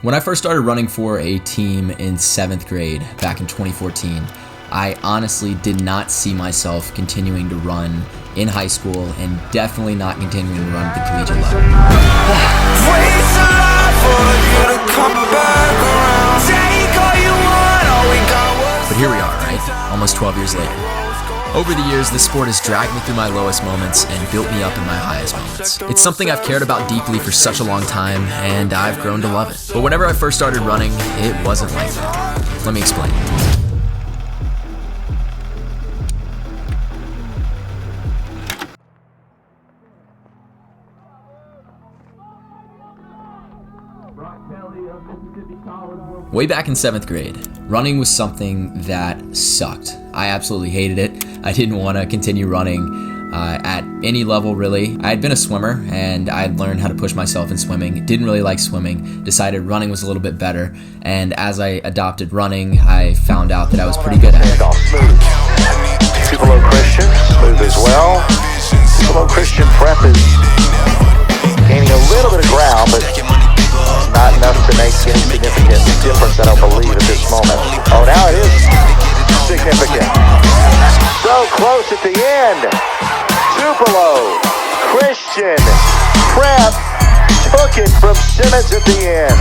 When I first started running for a team in 7th grade back in 2014, I honestly did not see myself continuing to run in high school and definitely not continuing to run at the collegiate level. But here we are, right? Almost 12 years later. Over the years, this sport has dragged me through my lowest moments and built me up in my highest moments. It's something I've cared about deeply for such a long time, and I've grown to love it. But whenever I first started running, it wasn't like that. Let me explain. Way back in 7th grade, running was something that sucked. I absolutely hated it. I didn't want to continue running at any level, really. I had been a swimmer, and I had learned how to push myself in swimming. Didn't really like swimming. Decided running was a little bit better. And as I adopted running, I found out that I was pretty good at it. Tupelo Christian, smooth as well. Tupelo Christian prep is gaining a little bit of ground, but not enough to make any significant difference, I don't believe, at this moment. Oh, now it is significant. So close at the end. Tupelo Christian prep took it from Simmons at the end.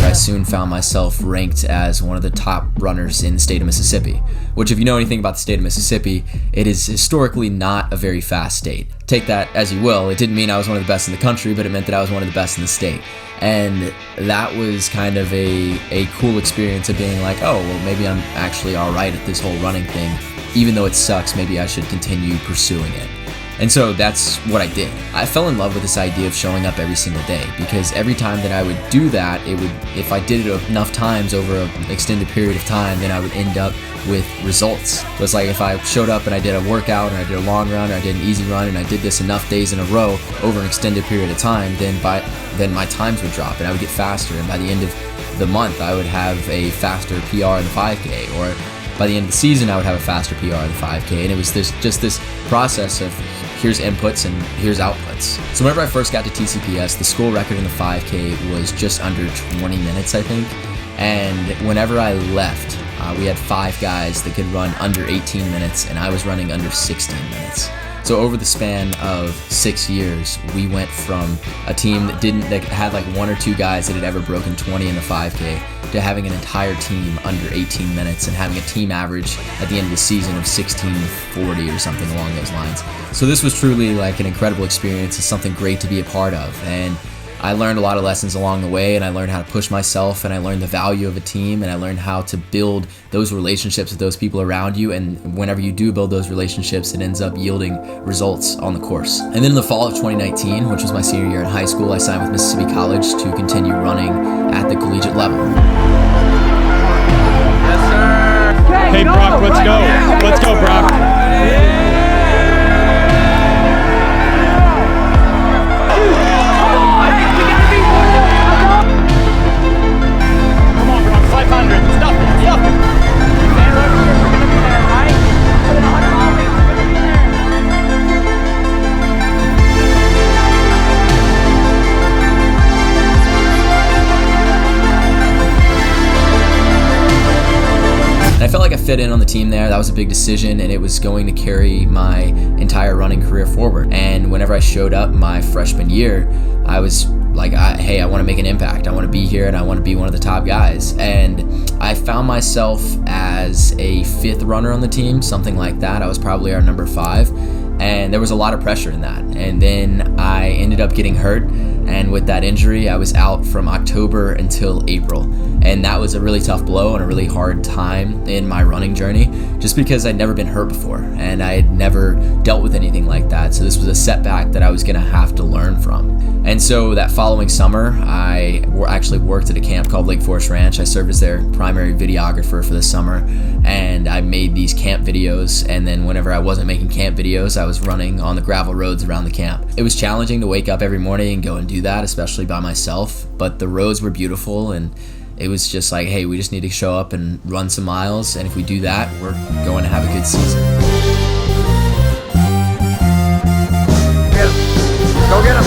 I soon found myself ranked as one of the top runners in the state of Mississippi, which if you know anything about the state of Mississippi, it is historically not a very fast state. Take that as you will. It didn't mean I was one of the best in the country, but it meant that I was one of the best in the state. And that was kind of a cool experience of being like, oh, well, maybe I'm actually all right at this whole running thing. Even though it sucks, maybe I should continue pursuing it. And so that's what I did. I fell in love with this idea of showing up every single day, because every time that I would do that, if I did it enough times over an extended period of time, then I would end up with results. So it's like if I showed up and I did a workout, and I did a long run, or I did an easy run, and I did this enough days in a row over an extended period of time, then my times would drop and I would get faster. And by the end of the month, I would have a faster PR in the 5K, or by the end of the season, I would have a faster PR in the 5K. And it was just this process of here's inputs and here's outputs. So whenever I first got to TCPS, the school record in the 5K was just under 20 minutes, I think. And whenever I left, we had 5 guys that could run under 18 minutes, and I was running under 16 minutes. So over the span of 6 years, we went from a team that had like 1 or 2 guys that had ever broken 20 in the 5K to having an entire team under 18 minutes and having a team average at the end of the season of 16:40 or something along those lines. So this was truly like an incredible experience. It's something great to be a part of. And I learned a lot of lessons along the way, and I learned how to push myself, and I learned the value of a team, and I learned how to build those relationships with those people around you. And whenever you do build those relationships, it ends up yielding results on the course. And then in the fall of 2019, which was my senior year in high school, I signed with Mississippi College to continue running at the collegiate level. Yes, sir. Hey, Brock, let's go. Let's go, Brock. And I felt like I fit in on the team there. That was a big decision, and it was going to carry my entire running career forward. And whenever I showed up my freshman year, I was like, hey, I want to make an impact. I want to be here, and I want to be one of the top guys. And I found myself as a 5th runner on the team, something like that. I was probably our number 5. And there was a lot of pressure in that. And then I ended up getting hurt. And with that injury, I was out from October until April. And that was a really tough blow and a really hard time in my running journey, just because I'd never been hurt before and I had never dealt with anything like that. So this was a setback that I was gonna have to learn from. And so that following summer, I actually worked at a camp called Lake Forest Ranch. I served as their primary videographer for the summer, and I made these camp videos. And then whenever I wasn't making camp videos, I was running on the gravel roads around the camp. It was challenging to wake up every morning and go and do that, especially by myself, but the roads were beautiful, and it was just like, hey, we just need to show up and run some miles, and if we do that, we're going to have a good season. Go get him.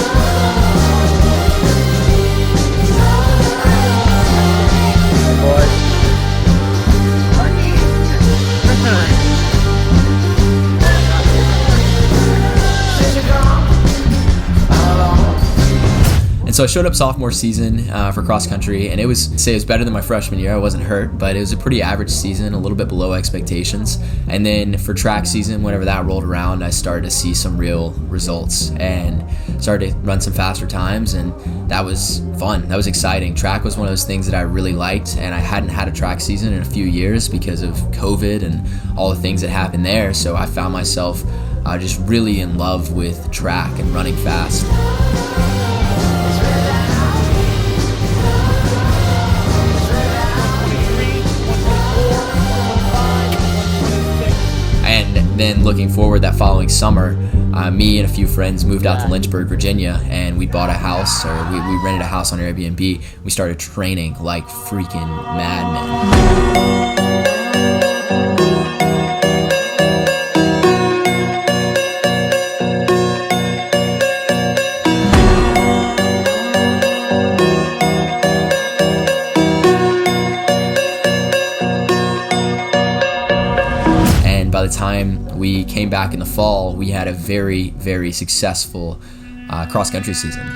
So I showed up sophomore season for cross country, and it was better than my freshman year. I wasn't hurt, but it was a pretty average season, a little bit below expectations. And then for track season, whenever that rolled around, I started to see some real results and started to run some faster times, and that was fun. That was exciting. Track was one of those things that I really liked, and I hadn't had a track season in a few years because of COVID and all the things that happened there. So I found myself just really in love with track and running fast. And then looking forward, that following summer, me and a few friends moved out to Lynchburg, Virginia, and we bought a house, or we rented a house on Airbnb. We started training like freaking madmen. By the time we came back in the fall, we had a very, very successful cross-country season. And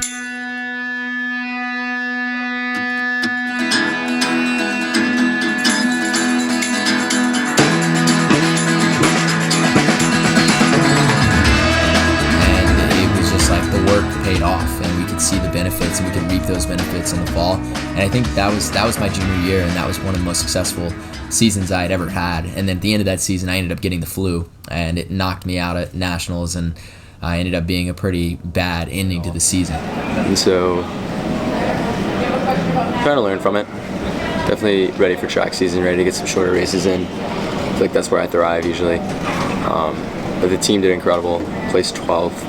it was just like the work paid off, and we could see the benefits, and we could reap those benefits in the fall. And I think that was my junior year, and that was one of the most successful seasons I had ever had. And then at the end of that season, I ended up getting the flu, and it knocked me out at nationals, and I ended up being a pretty bad ending to the season. And so, trying to learn from it. Definitely ready for track season, ready to get some shorter races in. I feel like that's where I thrive usually. But the team did incredible. Placed 12th,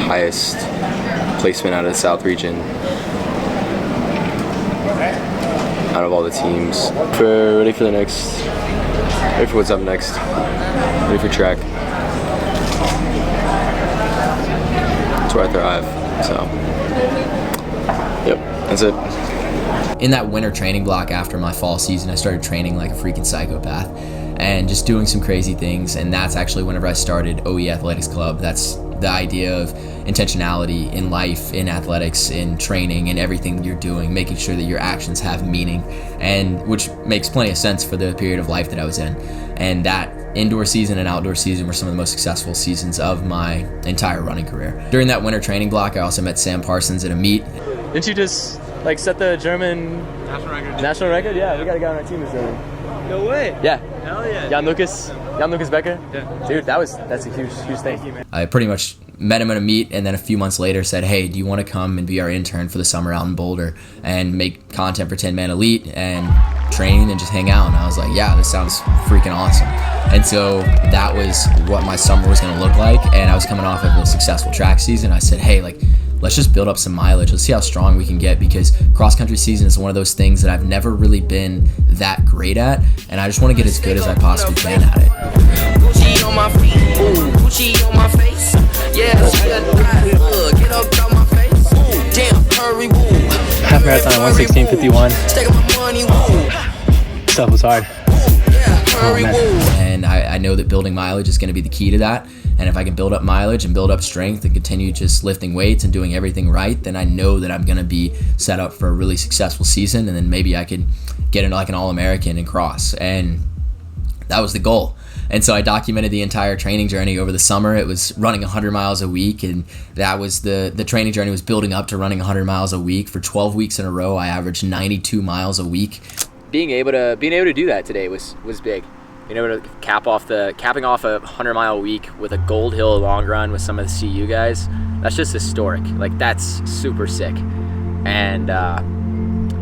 highest placement out of the South region. Out of all the teams. Ready for what's up next. Ready for track. That's where I thrive. So, yep, that's it. In that winter training block after my fall season, I started training like a freaking psychopath and just doing some crazy things. And that's actually whenever I started OE Athletics Club. That's the idea of intentionality in life, in athletics, in training, in everything you're doing, making sure that your actions have meaning, and which makes plenty of sense for the period of life that I was in. And that indoor season and outdoor season were some of the most successful seasons of my entire running career. During that winter training block, I also met Sam Parsons at a meet. Didn't you just set the German national record? Yeah, we got a guy on our team who's doing it. No way. Yeah. Hell yeah. Jan Lucas Becker. Yeah. Dude, that's a huge thing. I pretty much met him at a meet, and then a few months later said, hey, do you want to come and be our intern for the summer out in Boulder and make content for 10 Man Elite and train and just hang out? And I was like, yeah, this sounds freaking awesome. And so that was what my summer was going to look like. And I was coming off of a successful track season. I said, hey, let's just build up some mileage. Let's see how strong we can get, because cross-country season is one of those things that I've never really been that great at, and I just want to get as good as I possibly can at it. Gucci on my feet, Gucci on my face. Yeah, get up on my face. Damn, hurry, Half marathon at 1:16:51. Stuff was hard. Oh, man. And I know that building mileage is going to be the key to that. And if I can build up mileage and build up strength and continue just lifting weights and doing everything right, then I know that I'm going to be set up for a really successful season. And then maybe I could get into like an All-American in cross. And that was the goal. And so I documented the entire training journey over the summer. It was running 100 miles a week, and that was the training journey was building up to running 100 miles a week. For 12 weeks in a row, I averaged 92 miles a week. Being able to do that today was big. Being able to capping off a 100-mile week with a Gold Hill long run with some of the CU guys, that's just historic. Like, that's super sick. And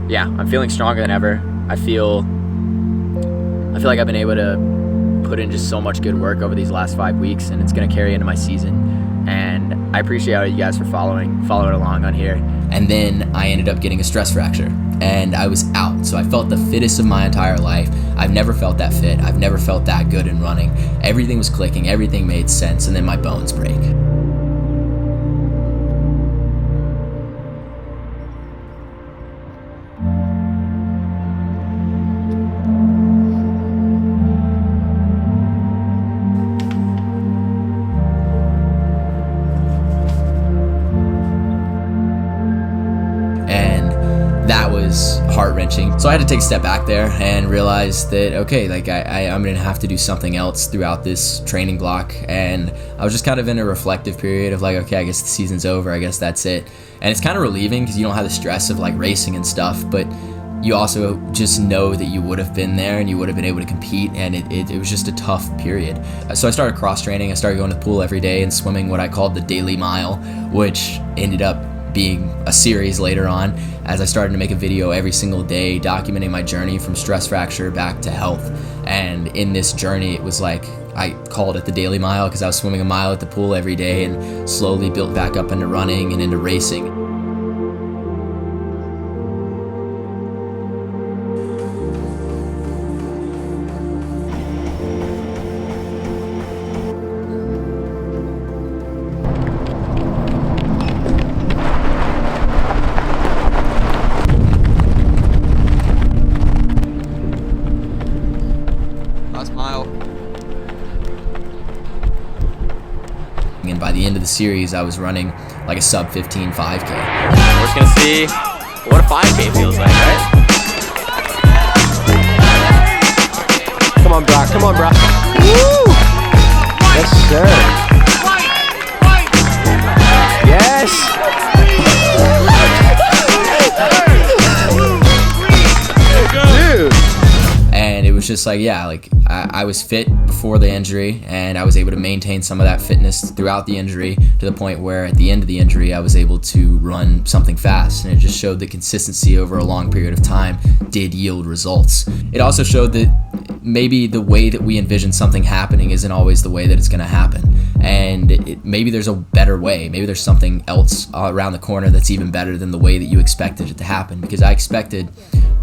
yeah, I'm feeling stronger than ever. I feel like I've been able to put in just so much good work over these last 5 weeks, and it's going to carry into my season. And I appreciate all you guys for following along on here. And then I ended up getting a stress fracture, and I was out. So I felt the fittest of my entire life. I've never felt that fit. I've never felt that good in running. Everything was clicking. Everything made sense. And then my bones break. that was heart-wrenching. So I had to take a step back there and realize that, okay, like I'm gonna have to do something else throughout this training block. And I was just kind of in a reflective period of like, okay, I guess the season's over, I guess that's it. And it's kind of relieving because you don't have the stress of like racing and stuff, but you also just know that you would have been there and you would have been able to compete, and it was just a tough period. So I started cross training. I started going to the pool every day and swimming what I called the daily mile, which ended up being a series later on as I started to make a video every single day documenting my journey from stress fracture back to health. And in this journey, it was like, I called it the daily mile because I was swimming a mile at the pool every day and slowly built back up into running and into racing. And by the end of the series, I was running like a sub 15 5K. We're just gonna see what a 5K feels like, right? Come on, Brock. Come on, Brock. Woo! Yes, sir. Yes. Dude. And it was just like, yeah, like I was fit before the injury, and I was able to maintain some of that fitness throughout the injury to the point where at the end of the injury, I was able to run something fast. And it just showed that consistency over a long period of time did yield results. It also showed that maybe the way that we envision something happening isn't always the way that it's going to happen. And maybe there's a better way. Maybe there's something else around the corner that's even better than the way that you expected it to happen. Because I expected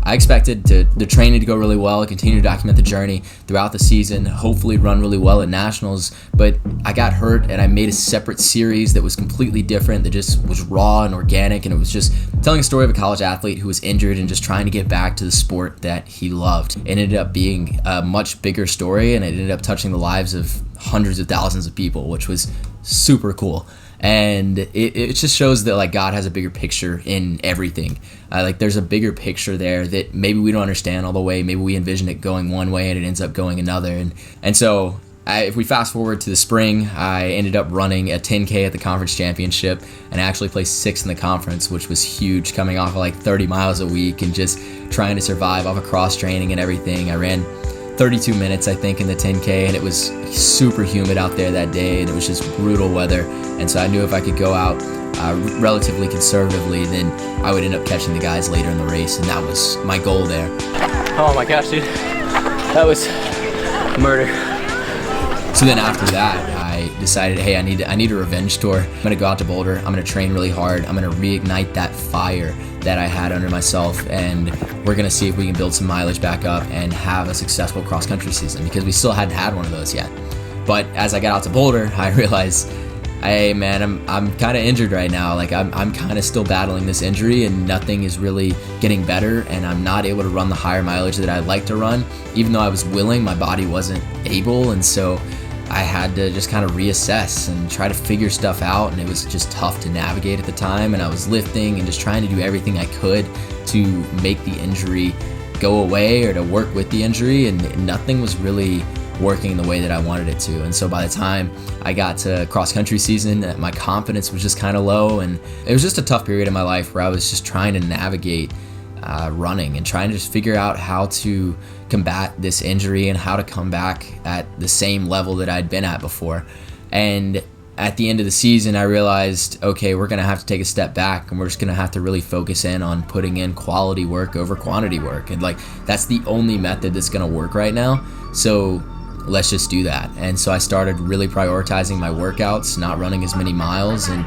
the training to go really well, continue to document the journey throughout the season, hopefully run really well at nationals, but I got hurt and I made a separate series that was completely different, that just was raw and organic, and it was just telling a story of a college athlete who was injured and just trying to get back to the sport that he loved. It ended up being a much bigger story, and it ended up touching the lives of hundreds of thousands of people, which was super cool. And it just shows that like God has a bigger picture in everything. Like there's a bigger picture there that maybe we don't understand all the way. Maybe we envision it going one way and it ends up going another. And so if we fast forward to the spring, I ended up running a 10K at the conference championship, and I actually placed 6th in the conference, which was huge, coming off of like 30 miles a week and just trying to survive off of cross training and everything. I ran 32 minutes, I think, in the 10K, and it was super humid out there that day, and it was just brutal weather. And so I knew if I could go out relatively conservatively, then I would end up catching the guys later in the race, and that was my goal there. Oh my gosh, dude. That was murder. So then after that, I decided, hey, I need a revenge tour. I'm gonna go out to Boulder, I'm gonna train really hard, I'm gonna reignite that fire that I had under myself, and we're gonna see if we can build some mileage back up and have a successful cross-country season, because we still hadn't had one of those yet. But as I got out to Boulder, I realized, hey man, I'm kind of injured right now. Like I'm kind of still battling this injury, and nothing is really getting better, and I'm not able to run the higher mileage that I'd like to run. Even though I was willing, my body wasn't able, and so I had to just kind of reassess and try to figure stuff out, and it was just tough to navigate at the time. And I was lifting and just trying to do everything I could to make the injury go away or to work with the injury, and nothing was really working the way that I wanted it to. And so by the time I got to cross-country season, my confidence was just kind of low, and it was just a tough period in my life where I was just trying to navigate running and trying to just figure out how to combat this injury and how to come back at the same level that I'd been at before. And at the end of the season, I realized, okay, we're going to have to take a step back, and we're just going to have to really focus in on putting in quality work over quantity work. And like, that's the only method that's going to work right now. So let's just do that. And so I started really prioritizing my workouts, not running as many miles, and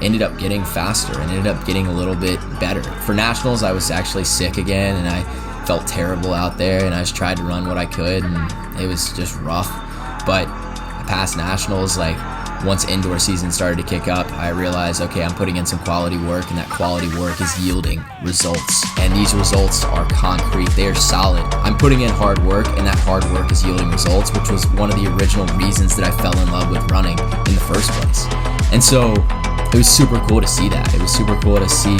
ended up getting faster and ended up getting a little bit better. For nationals, I was actually sick again, and I felt terrible out there, and I just tried to run what I could, and it was just rough. But I passed nationals. Like, once indoor season started to kick up, I realized, okay, I'm putting in some quality work, and that quality work is yielding results. And these results are concrete. They are solid. I'm putting in hard work, and that hard work is yielding results, which was one of the original reasons that I fell in love with running in the first place. And so it was super cool to see that. It was super cool to see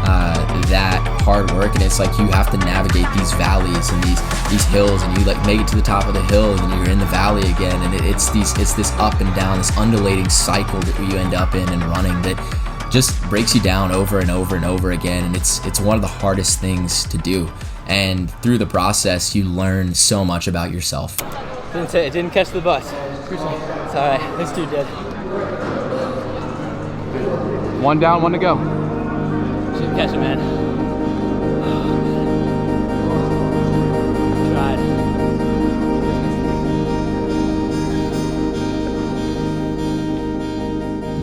that hard work, and it's like you have to navigate these valleys and these hills, and you like make it to the top of the hill and then you're in the valley again, and it's this up and down, this undulating cycle that you end up in and running that just breaks you down over and over and over again, and it's one of the hardest things to do. And through the process, you learn so much about yourself. Didn't catch the bus. It's all right. This dude did. One down, one to go. Should catch it, man. Tried.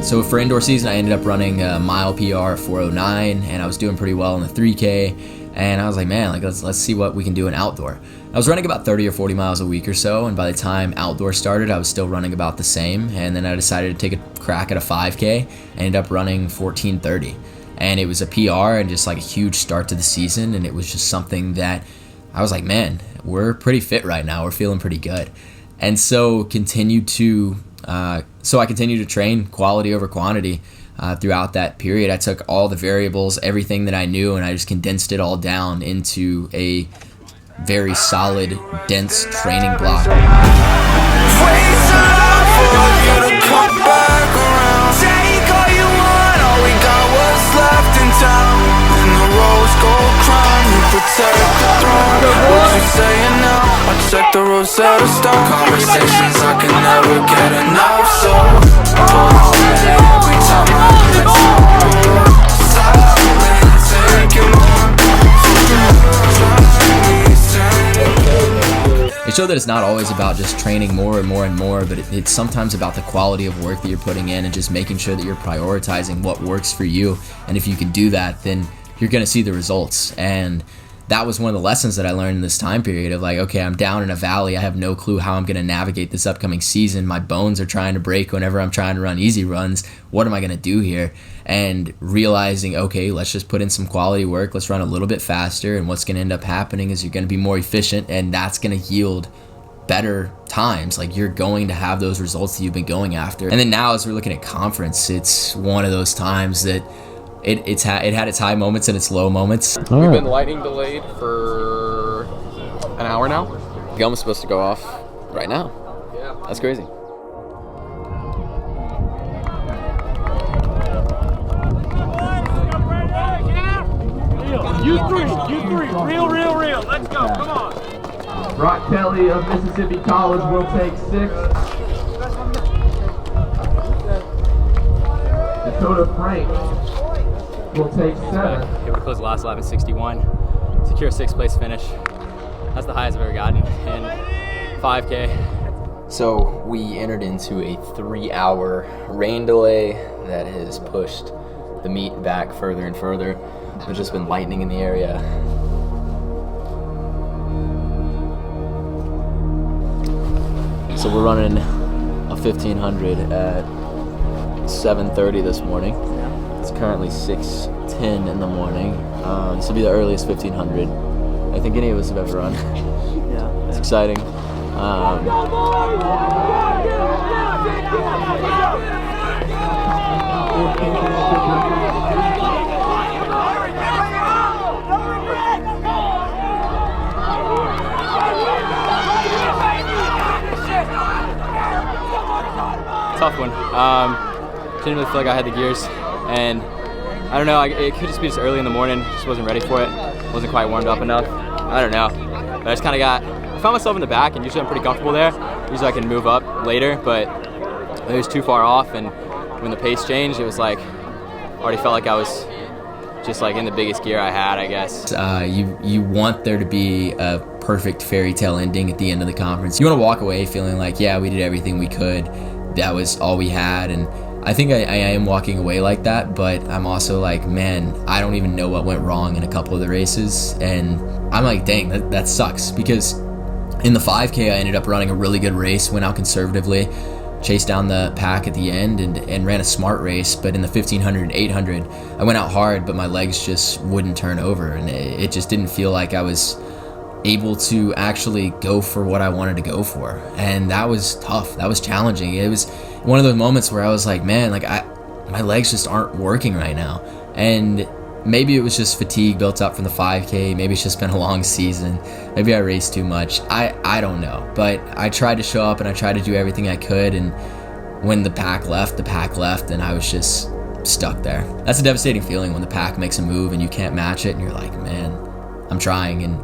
So for indoor season, I ended up running a mile PR at 4:09, and I was doing pretty well in the 3K. And I was like, man, like let's see what we can do in outdoor. I was running about 30 or 40 miles a week or so, and by the time outdoor started, I was still running about the same. And then I decided to take a crack at a 5K. I ended up running 14:30, and it was a PR and just like a huge start to the season. And it was just something that I was like, man, we're pretty fit right now. We're feeling pretty good. And so I continued to train quality over quantity. Throughout that period, I took all the variables, everything that I knew, and I just condensed it all down into a very solid, dense training block. Check the Rosetta Stone conversations I can never get enough. So every time It showed that it's not always about just training more and more and more, but it's sometimes about the quality of work that you're putting in and just making sure that you're prioritizing what works for you. And if you can do that, then you're going to see the results. And that was one of the lessons that I learned in this time period of like, okay, I'm down in a valley. I have no clue how I'm going to navigate this upcoming season. My bones are trying to break whenever I'm trying to run easy runs. What am I going to do here? And realizing, okay, let's just put in some quality work. Let's run a little bit faster. And what's going to end up happening is you're going to be more efficient, and that's going to yield better times. Like you're going to have those results that you've been going after. And then now as we're looking at conference, it's one of those times that it had its high moments and its low moments. We've been lightning delayed for an hour now. The gun was supposed to go off right now. Yeah. That's crazy. You three. Real. Let's go, come on. Brock Kelly of Mississippi College will take 6. Dakota Frank will take 7. Okay, we closed the last lap at 61. Secure 6th place finish. That's the highest I've ever gotten in 5K. So we entered into a 3-hour rain delay that has pushed the meet back further and further. There's just been lightning in the area. So we're running a 1500 at 7:30 this morning. It's currently 6:10 in the morning. This will be the earliest 1500 I think any of us have ever run. Yeah. It's exciting. Tough one. Didn't really feel like I had the gears, and I don't know. It could just be just early in the morning. Just wasn't ready for it. Wasn't quite warmed up enough. I don't know. But I just kind of I found myself in the back, and usually I'm pretty comfortable there. Usually I can move up later, but it was too far off. And when the pace changed, it was like already felt like I was just like in the biggest gear I had, I guess. You want there to be a perfect fairy tale ending at the end of the conference. You want to walk away feeling like, yeah, we did everything we could. That was all we had. And I think I am walking away like that, but I'm also like, man, I don't even know what went wrong in a couple of the races. And I'm like, dang, that sucks. Because in the 5K, I ended up running a really good race, went out conservatively, chased down the pack at the end, and ran a smart race. But in the 1500 and 800, I went out hard, but my legs just wouldn't turn over. And it just didn't feel like I was able to actually go for what I wanted to go for. And that was tough. That was challenging. It was one of those moments where I was like, man, like my legs just aren't working right now. And maybe it was just fatigue built up from the 5K. Maybe it's just been a long season. Maybe I raced too much. I don't know. But I tried to show up and I tried to do everything I could. And when the pack left, and I was just stuck there. That's a devastating feeling when the pack makes a move and you can't match it. And you're like, man, I'm trying and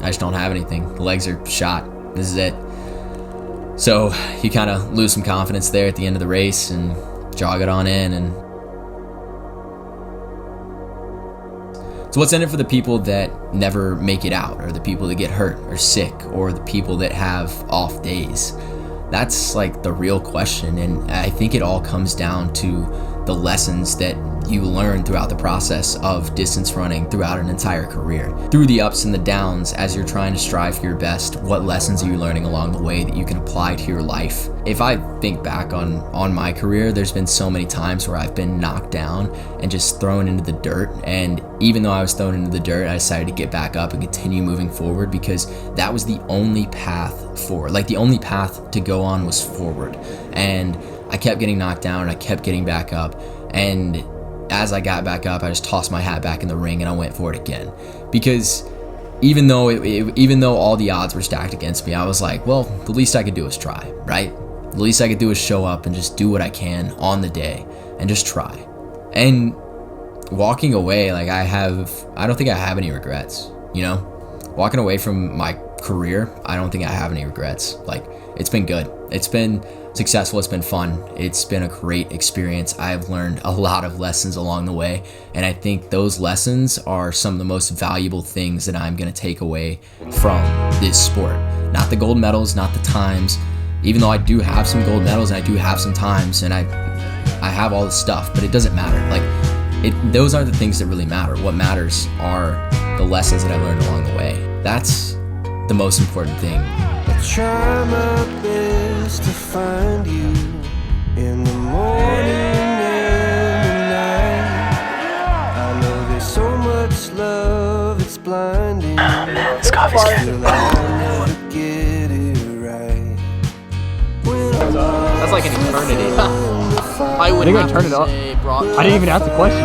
I just don't have anything. The legs are shot. This is it. So you kind of lose some confidence there at the end of the race and jog it on in. And so what's in it for the people that never make it out, or the people that get hurt or sick, or the people that have off days? That's like the real question. And I think it all comes down to the lessons that you learn throughout the process of distance running throughout an entire career. Through the ups and the downs, as you're trying to strive for your best, what lessons are you learning along the way that you can apply to your life? If I think back on my career, there's been so many times where I've been knocked down and just thrown into the dirt. And even though I was thrown into the dirt, I decided to get back up and continue moving forward, because that was the only path forward. Like, the only path to go on was forward. And I kept getting knocked down and I kept getting back up. And as I got back up, I just tossed my hat back in the ring and I went for it again. Because even though all the odds were stacked against me, I was like, well, the least I could do is try, right? The least I could do is show up and just do what I can on the day and just try. And walking away, like, I don't think I have any regrets, you know? Walking away from my career, I don't think I have any regrets. Like, it's been good. It's been successful. It's been fun. It's been a great experience. I've learned a lot of lessons along the way, and I think those lessons are some of the most valuable things that I'm going to take away from this sport. Not the gold medals, not the times, even though I do have some gold medals and I do have some times and I have all the stuff, but it doesn't matter. Like, those are the things that really matter. What matters are the lessons that I learned along the way. That's the most important thing. I try my best to find you in the morning and the night. I know there's so much love, it's blinding. This coffee's good. Get it right. That's like an eternity. I would have turn it up. I didn't even ask the question.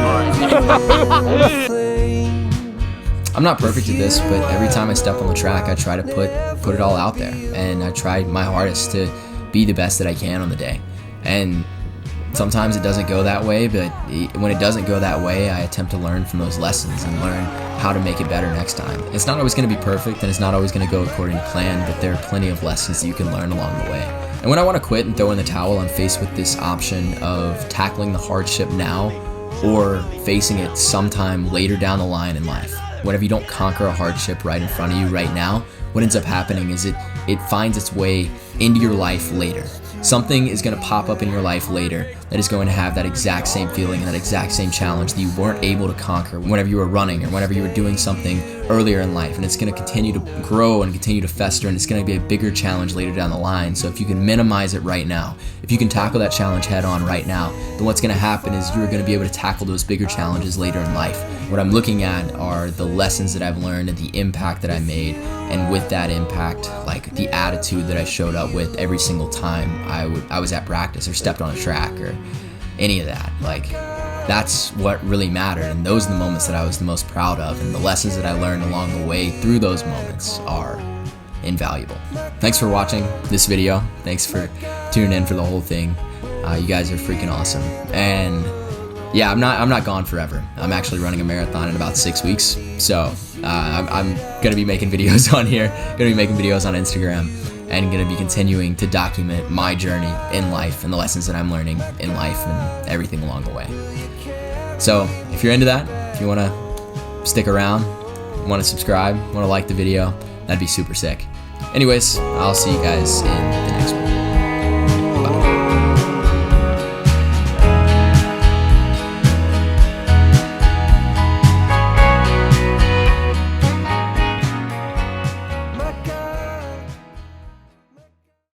I'm not perfect at this, but every time I step on the track, I try to put it all out there, and I try my hardest to be the best that I can on the day. And sometimes it doesn't go that way, but when it doesn't go that way, I attempt to learn from those lessons and learn how to make it better next time. It's not always going to be perfect, and it's not always going to go according to plan, but there are plenty of lessons that you can learn along the way. And when I want to quit and throw in the towel, I'm faced with this option of tackling the hardship now or facing it sometime later down the line in life. Whenever you don't conquer a hardship right in front of you right now, what ends up happening is it finds its way into your life later. Something is going to pop up in your life later that is going to have that exact same feeling and that exact same challenge that you weren't able to conquer whenever you were running or whenever you were doing something earlier in life. And it's going to continue to grow and continue to fester, and it's going to be a bigger challenge later down the line. So if you can minimize it right now, if you can tackle that challenge head on right now, then what's going to happen is you're going to be able to tackle those bigger challenges later in life. What I'm looking at are the lessons that I've learned and the impact that I made, and with that impact, like the attitude that I showed up with every single time I was at practice or stepped on a track or any of that. Like, that's what really mattered, and those are the moments that I was the most proud of, and the lessons that I learned along the way through those moments are invaluable. Thanks for watching this video. Thanks for tuning in for the whole thing. You guys are freaking awesome. And yeah, I'm not gone forever. I'm actually running a marathon in about 6 weeks. So I'm gonna be making videos on here, gonna be making videos on Instagram, and gonna be continuing to document my journey in life and the lessons that I'm learning in life and everything along the way. So if you're into that, if you wanna stick around, wanna subscribe, wanna like the video, that'd be super sick. Anyways, I'll see you guys in the next one.